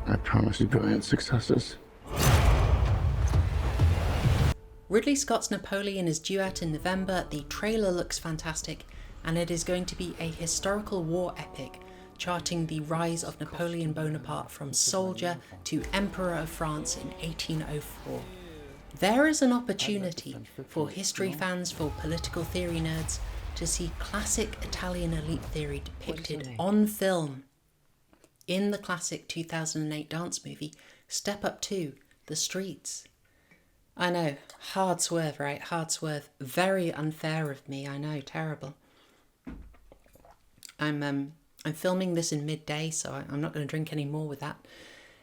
I promise you brilliant successes. Ridley Scott's Napoleon is due out in November. The trailer looks fantastic, and it is going to be a historical war epic charting the rise of Napoleon Bonaparte from soldier to Emperor of France in 1804. There is an opportunity for history fans, for political theory nerds, to see classic Italian elite theory depicted on film in the classic 2008 dance movie Step Up 2, The Streets. I know, hard swerve, right? Hard swerve. Very unfair of me, I know, terrible. I'm filming this in midday, so I'm not going to drink any more with that.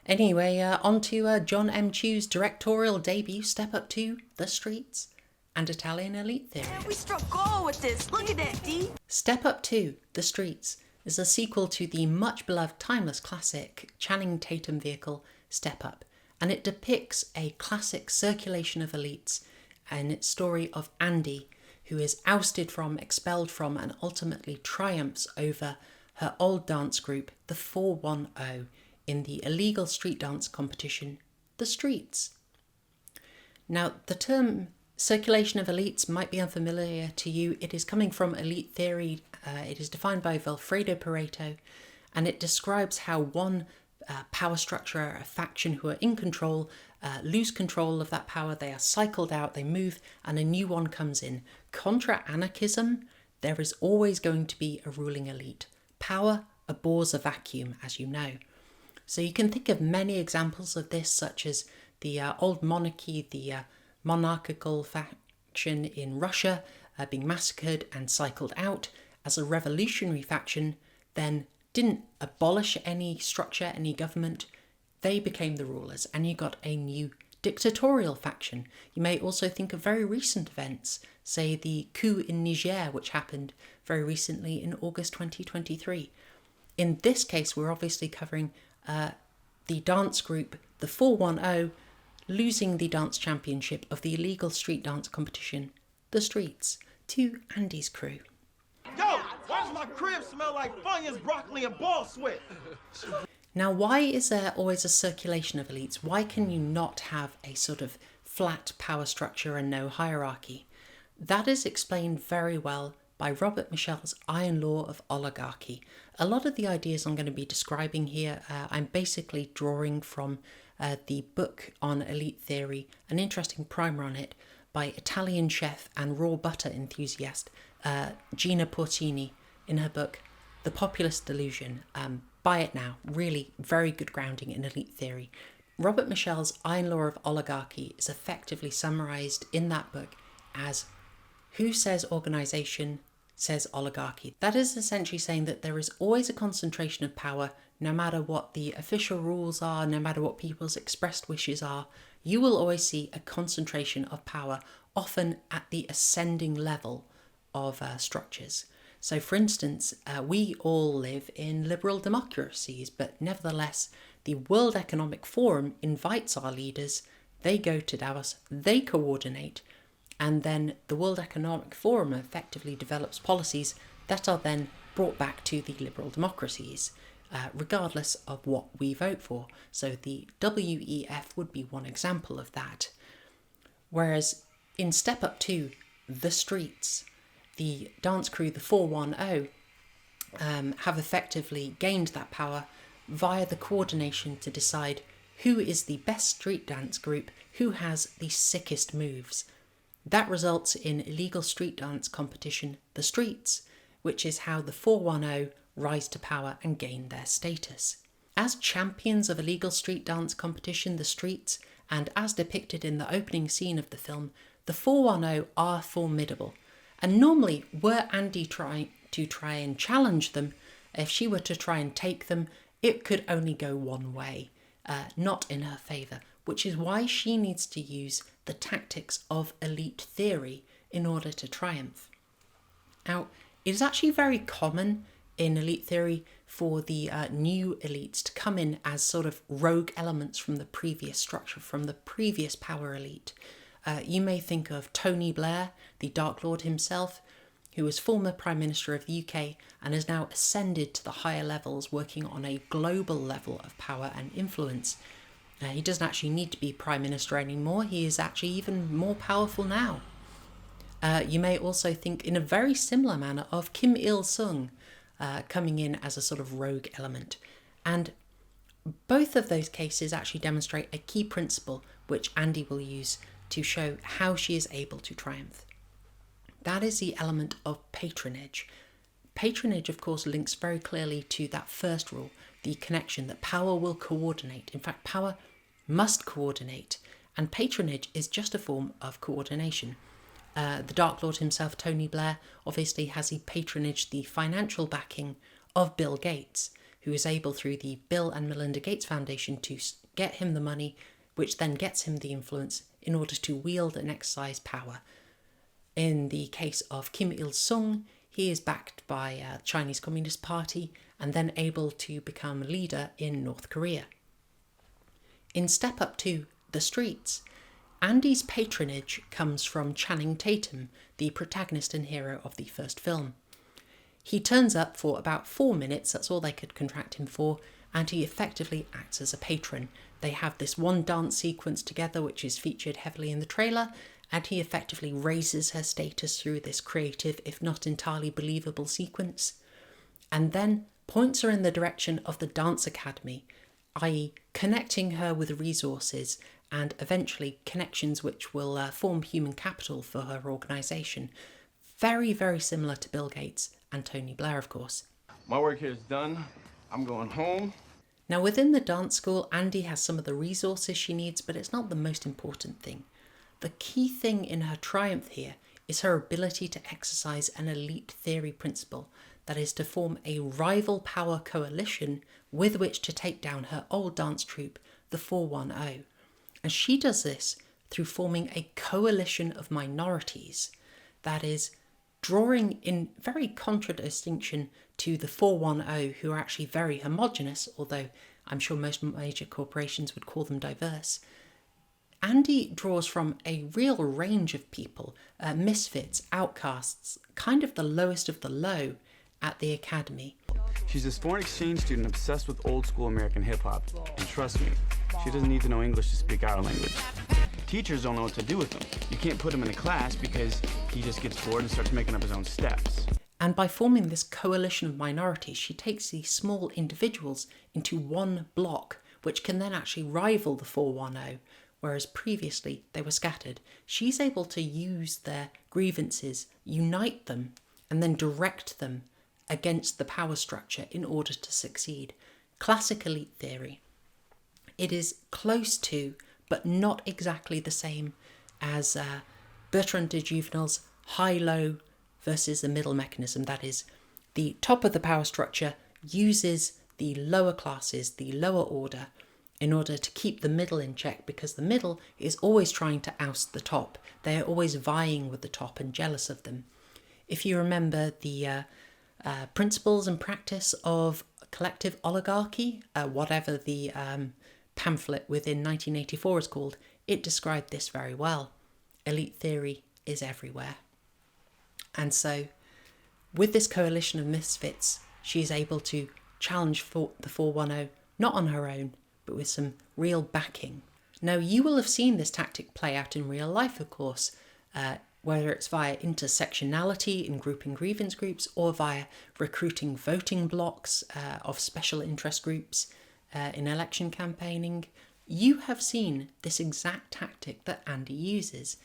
Anyway, on to John M. Chu's directorial debut, Step Up 2, The Streets, and Italian elite theory. Man, we struck gold with this. Look at that, D. Step Up 2, The Streets, is a sequel to the much-beloved timeless classic Channing Tatum vehicle, Step Up, and it depicts a classic circulation of elites and its story of Andy, who is ousted from, expelled from, and ultimately triumphs over her old dance group, the 410, in the illegal street dance competition, The Streets. Now, the term circulation of elites might be unfamiliar to you. It is coming from elite theory. It is defined by Vilfredo Pareto, and it describes how one power structure, a faction who are in control, lose control of that power. They are cycled out, they move, and a new one comes in. Contra anarchism, there is always going to be a ruling elite. Power abhors a vacuum, as you know. So you can think of many examples of this, such as the old monarchy, the monarchical faction in Russia being massacred and cycled out as a revolutionary faction, then didn't abolish any structure, any government. They became the rulers, and you got a new dictatorial faction. You may also think of very recent events, say the coup in Niger, which happened very recently in August 2023. In this case, we're obviously covering the dance group, the 410, losing the dance championship of the illegal street dance competition, The Streets, to Andy's crew. Yo, why does my crib smell like Funyuns, broccoli, and ball sweat? Now, why is there always a circulation of elites? Why can you not have a sort of flat power structure and no hierarchy? That is explained very well by Robert Michel's Iron Law of Oligarchy. A lot of the ideas I'm going to be describing here, I'm basically drawing from the book on elite theory, an interesting primer on it, by Italian chef and raw butter enthusiast Gina Porcini in her book, The Populist Delusion. Buy it now. Really very good grounding in elite theory. Robert Michel's Iron Law of Oligarchy is effectively summarised in that book as who says organisation says oligarchy. That is essentially saying that there is always a concentration of power, no matter what the official rules are, no matter what people's expressed wishes are. You will always see a concentration of power, often at the ascending level of structures. So, for instance, we all live in liberal democracies, but nevertheless, the World Economic Forum invites our leaders, they go to Davos, they coordinate, and then the World Economic Forum effectively develops policies that are then brought back to the liberal democracies, regardless of what we vote for. So the WEF would be one example of that. Whereas in Step Up 2, The Streets, the dance crew, the 410, have effectively gained that power via the coordination to decide who is the best street dance group, who has the sickest moves. That results in illegal street dance competition, The Streets, which is how the 410 rise to power and gain their status. As champions of illegal street dance competition, The Streets, and as depicted in the opening scene of the film, the 410 are formidable. And normally, were Andy trying to and challenge them, if she were to try and take them, it could only go one way, not in her favour, which is why she needs to use the tactics of elite theory in order to triumph. Now, it is actually very common in elite theory for the new elites to come in as sort of rogue elements from the previous structure, from the previous power elite. You may think of Tony Blair, the Dark Lord himself, who was former Prime Minister of the UK and has now ascended to the higher levels, working on a global level of power and influence. He doesn't actually need to be Prime Minister anymore. He is actually even more powerful now. You may also think in a very similar manner of Kim Il-sung coming in as a sort of rogue element. And both of those cases actually demonstrate a key principle which Andy will use to show how she is able to triumph. That is the element of patronage. Patronage, of course, links very clearly to that first rule, the connection that power will coordinate. In fact, power must coordinate, and patronage is just a form of coordination. The Dark Lord himself, Tony Blair, obviously has he patronaged the financial backing of Bill Gates, who is able through the Bill and Melinda Gates Foundation to get him the money, which then gets him the influence in order to wield and exercise power. In the case of Kim Il-sung, he is backed by the Chinese Communist Party and then able to become leader in North Korea. In Step Up 2, The Streets, Andy's patronage comes from Channing Tatum, the protagonist and hero of the first film. He turns up for about 4 minutes, that's all they could contract him for, and he effectively acts as a patron. They have this one dance sequence together which is featured heavily in the trailer, and he effectively raises her status through this creative, if not entirely believable sequence, and then points her in the direction of the Dance Academy, i.e. connecting her with resources and eventually connections which will form human capital for her organisation. Very, very similar to Bill Gates and Tony Blair, of course. My work here is done. I'm going home. Now, within the dance school, Andy has some of the resources she needs, but it's not the most important thing. The key thing in her triumph here is her ability to exercise an elite theory principle, that is to form a rival power coalition with which to take down her old dance troupe, the 410. And she does this through forming a coalition of minorities, that is, drawing in very contradistinction to the 410, who are actually very homogenous, although I'm sure most major corporations would call them diverse. Andy draws from a real range of people, misfits, outcasts, kind of the lowest of the low at the academy. She's this foreign exchange student obsessed with old school American hip-hop. And trust me, she doesn't need to know English to speak our language. Teachers don't know what to do with him. You can't put him in a class because he just gets bored and starts making up his own steps. And by forming this coalition of minorities, she takes these small individuals into one block, which can then actually rival the 410, whereas previously they were scattered. She's able to use their grievances, unite them, and then direct them against the power structure in order to succeed. Classic elite theory. It is close to, but not exactly the same as Bertrand de Juvenel's high-low versus the middle mechanism. That is, the top of the power structure uses the lower classes, the lower order, in order to keep the middle in check, because the middle is always trying to oust the top. They are always vying with the top and jealous of them. If you remember the principles and practice of collective oligarchy, whatever the pamphlet within 1984 is called, it described this very well. Elite theory is everywhere. And so, with this coalition of misfits, she is able to challenge the 410, not on her own, but with some real backing. Now, you will have seen this tactic play out in real life, of course, whether it's via intersectionality in grouping grievance groups or via recruiting voting blocks of special interest groups in election campaigning. You have seen this exact tactic that Andy uses.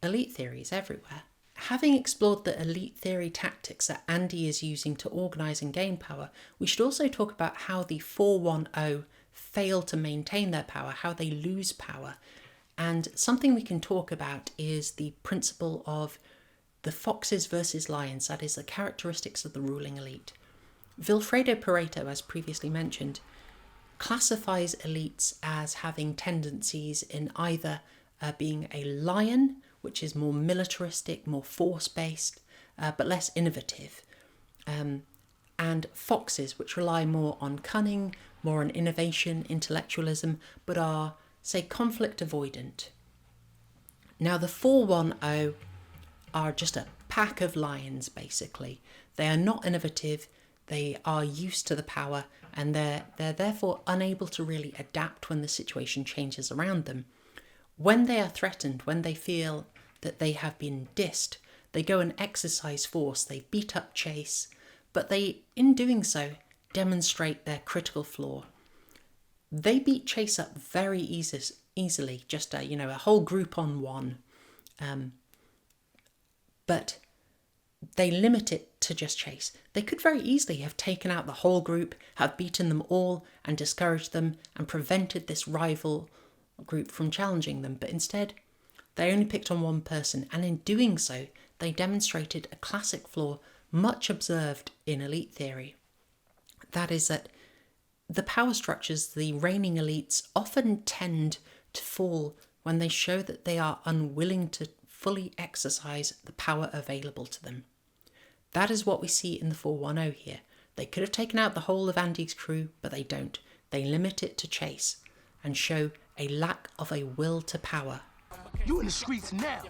Elite theory is everywhere. Having explored the elite theory tactics that Andy is using to organise and gain power, we should also talk about how the 410 fail to maintain their power, how they lose power. And something we can talk about is the principle of the foxes versus lions, that is, the characteristics of the ruling elite. Vilfredo Pareto, as previously mentioned, classifies elites as having tendencies in either being a lion, which is more militaristic, more force-based, but less innovative, and foxes, which rely more on cunning, more on innovation, intellectualism, but are, say, conflict avoidant. Now, the 410 are just a pack of lions, basically. They are not innovative, they are used to the power, and they're therefore unable to really adapt when the situation changes around them. When they are threatened, when they feel that they have been dissed, they go and exercise force, they beat up Chase, but they, in doing so, demonstrate their critical flaw. They beat Chase up very easily, just a whole group on one. But they limit it to just Chase. They could very easily have taken out the whole group, have beaten them all and discouraged them and prevented this rival group from challenging them. But instead, they only picked on one person, and in doing so, they demonstrated a classic flaw much observed in elite theory. That is that the power structures, the reigning elites, often tend to fall when they show that they are unwilling to fully exercise the power available to them. That is what we see in the 410 here. They could have taken out the whole of Andy's crew, but they don't. They limit it to Chase and show a lack of a will to power. You in the streets now.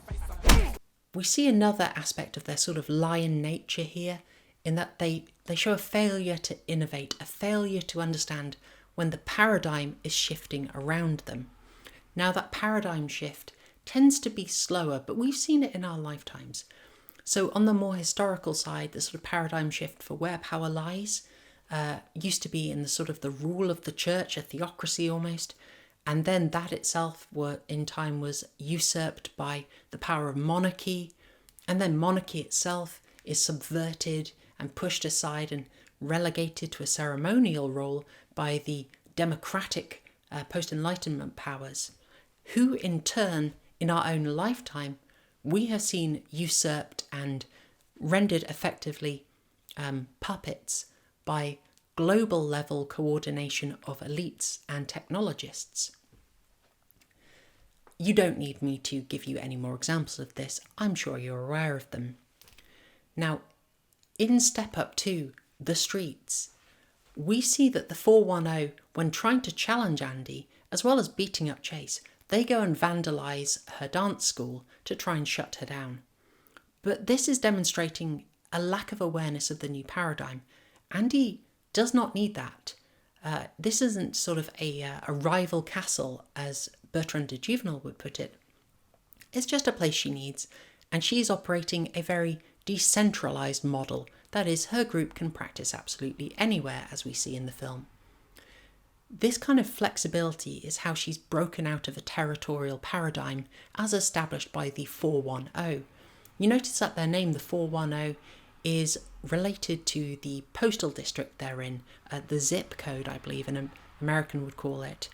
We see another aspect of their sort of lion nature here, in that they show a failure to innovate, a failure to understand when the paradigm is shifting around them. Now, that paradigm shift tends to be slower, but we've seen it in our lifetimes. So on the more historical side, the sort of paradigm shift for where power lies used to be in the sort of the rule of the church, a theocracy almost, and then that itself in time was usurped by the power of monarchy, and then monarchy itself is subverted and pushed aside and relegated to a ceremonial role by the democratic post-Enlightenment powers, who in turn, in our own lifetime, we have seen usurped and rendered effectively puppets by global level coordination of elites and technologists. You don't need me to give you any more examples of this. I'm sure you're aware of them. Now, in Step Up 2, The Streets, we see that the 410, when trying to challenge Andy, as well as beating up Chase, they go and vandalise her dance school to try and shut her down. But this is demonstrating a lack of awareness of the new paradigm. Andy does not need that. This isn't sort of a rival castle, as Bertrand de Juvenal would put it. It's just a place she needs, and she is operating a very decentralised model. That is, her group can practice absolutely anywhere, as we see in the film. This kind of flexibility is how she's broken out of a territorial paradigm as established by the 410. You notice that their name, the 410, is related to the postal district they're in, the zip code, I believe an American would call it.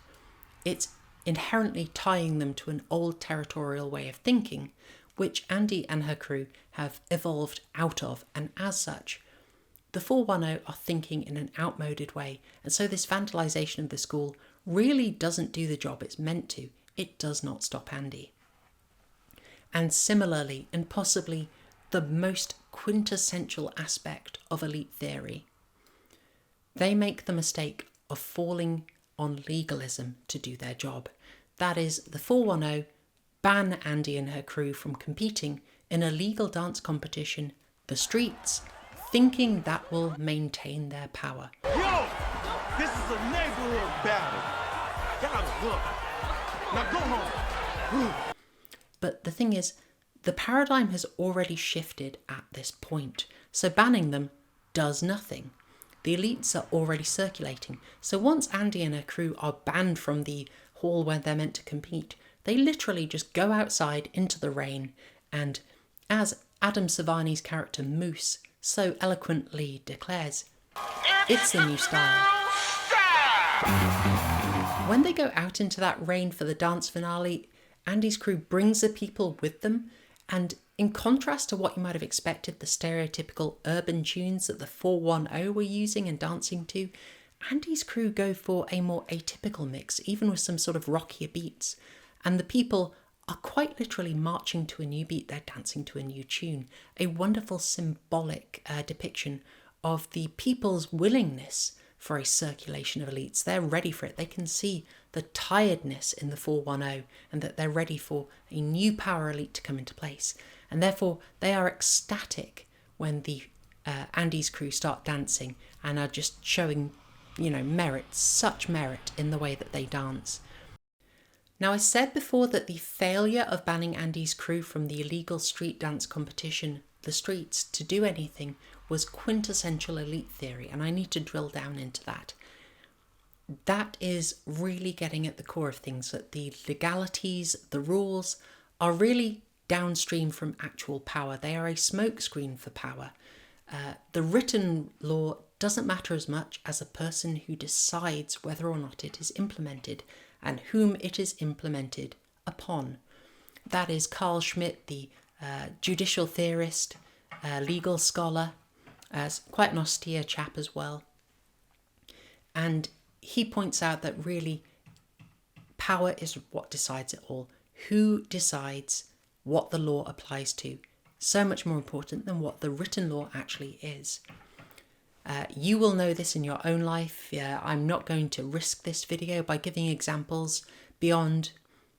It's inherently tying them to an old territorial way of thinking, which Andy and her crew have evolved out of, and as such, the 410 are thinking in an outmoded way, and so this vandalisation of the school really doesn't do the job it's meant to. It does not stop Andy. And similarly, and possibly the most quintessential aspect of elite theory, they make the mistake of falling on legalism to do their job. That is, the 410 ban Andy and her crew from competing in a legal dance competition, The Streets, thinking that will maintain their power. Yo, this is a neighborhood battle. Gotta look. Now go home. But the thing is, the paradigm has already shifted at this point, so banning them does nothing. The elites are already circulating, so once Andy and her crew are banned from the hall where they're meant to compete, they literally just go outside into the rain, and as Adam Savani's character Moose so eloquently declares, it's the new style. When they go out into that rain for the dance finale, Andy's crew brings the people with them, and in contrast to what you might have expected, the stereotypical urban tunes that the 410 were using and dancing to, Andy's crew go for a more atypical mix, even with some sort of rockier beats, and the people are quite literally marching to a new beat, they're dancing to a new tune. A wonderful symbolic depiction of the people's willingness for a circulation of elites. They're ready for it. They can see the tiredness in the 410 and that they're ready for a new power elite to come into place. and therefore they are ecstatic when the Andy's crew start dancing and are just showing, such merit in the way that they dance. Now, I said before that the failure of banning Andy's crew from the illegal street dance competition, The Streets, to do anything was quintessential elite theory, and I need to drill down into that. That is really getting at the core of things, that the legalities, the rules, are really downstream from actual power. They are a smokescreen for power. The written law doesn't matter as much as a person who decides whether or not it is implemented and whom it is implemented upon. That is Carl Schmitt, the judicial theorist, legal scholar, quite an austere chap as well. And he points out that really power is what decides it all. Who decides what the law applies to? So much more important than what the written law actually is. You will know this in your own life. I'm not going to risk this video by giving examples beyond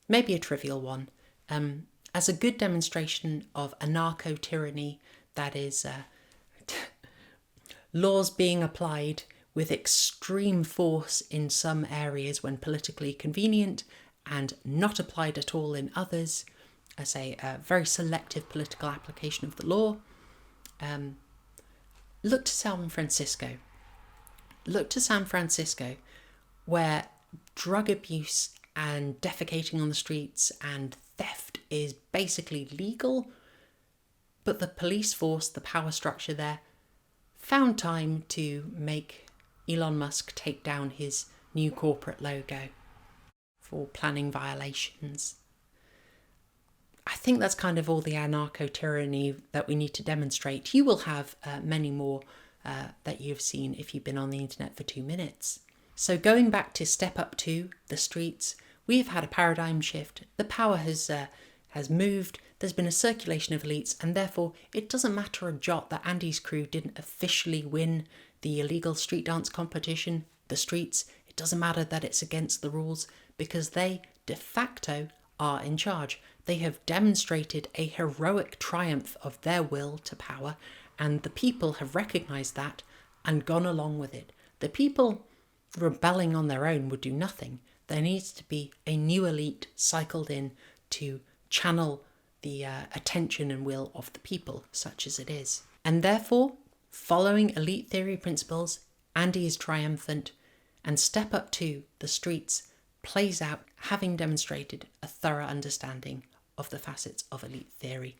maybe a trivial one. As a good demonstration of anarcho-tyranny, that is laws being applied with extreme force in some areas when politically convenient and not applied at all in others, as a very selective political application of the law. Look to San Francisco. Look to San Francisco, where drug abuse and defecating on the streets and theft is basically legal, but the police force, the power structure there, found time to make Elon Musk take down his new corporate logo for planning violations. I think that's kind of all the anarcho-tyranny that we need to demonstrate. You will have many more that you've seen if you've been on the internet for 2 minutes. So going back to step up to The Streets, we've had a paradigm shift. The power has moved. There's been a circulation of elites, and therefore it doesn't matter a jot that Andy's crew didn't officially win the illegal street dance competition, The Streets. It doesn't matter that it's against the rules, because they de facto are in charge. They have demonstrated a heroic triumph of their will to power, and the people have recognised that and gone along with it. The people rebelling on their own would do nothing. There needs to be a new elite cycled in to channel the attention and will of the people, such as it is. And therefore, following elite theory principles, Andy is triumphant, and step up to The Streets plays out having demonstrated a thorough understanding of the facets of elite theory.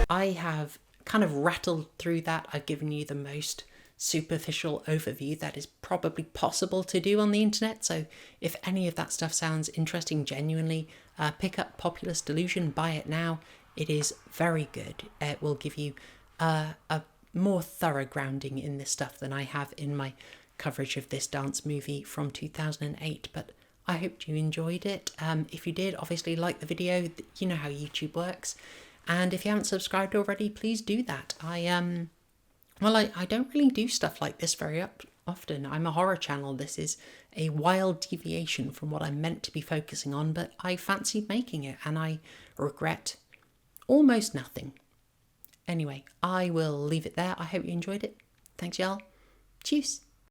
I have kind of rattled through that. I've given you the most superficial overview that is probably possible to do on the internet. So if any of that stuff sounds interesting, genuinely, pick up Populist Delusion, buy it now. It is very good. It will give you a more thorough grounding in this stuff than I have in my coverage of this dance movie from 2008. But I hope you enjoyed it. If you did, obviously like the video. You know how YouTube works. And if you haven't subscribed already, please do that. I don't really do stuff like this very often. I'm a horror channel. This is a wild deviation from what I'm meant to be focusing on, but I fancied making it and I regret almost nothing. Anyway, I will leave it there. I hope you enjoyed it. Thanks, y'all. Cheers.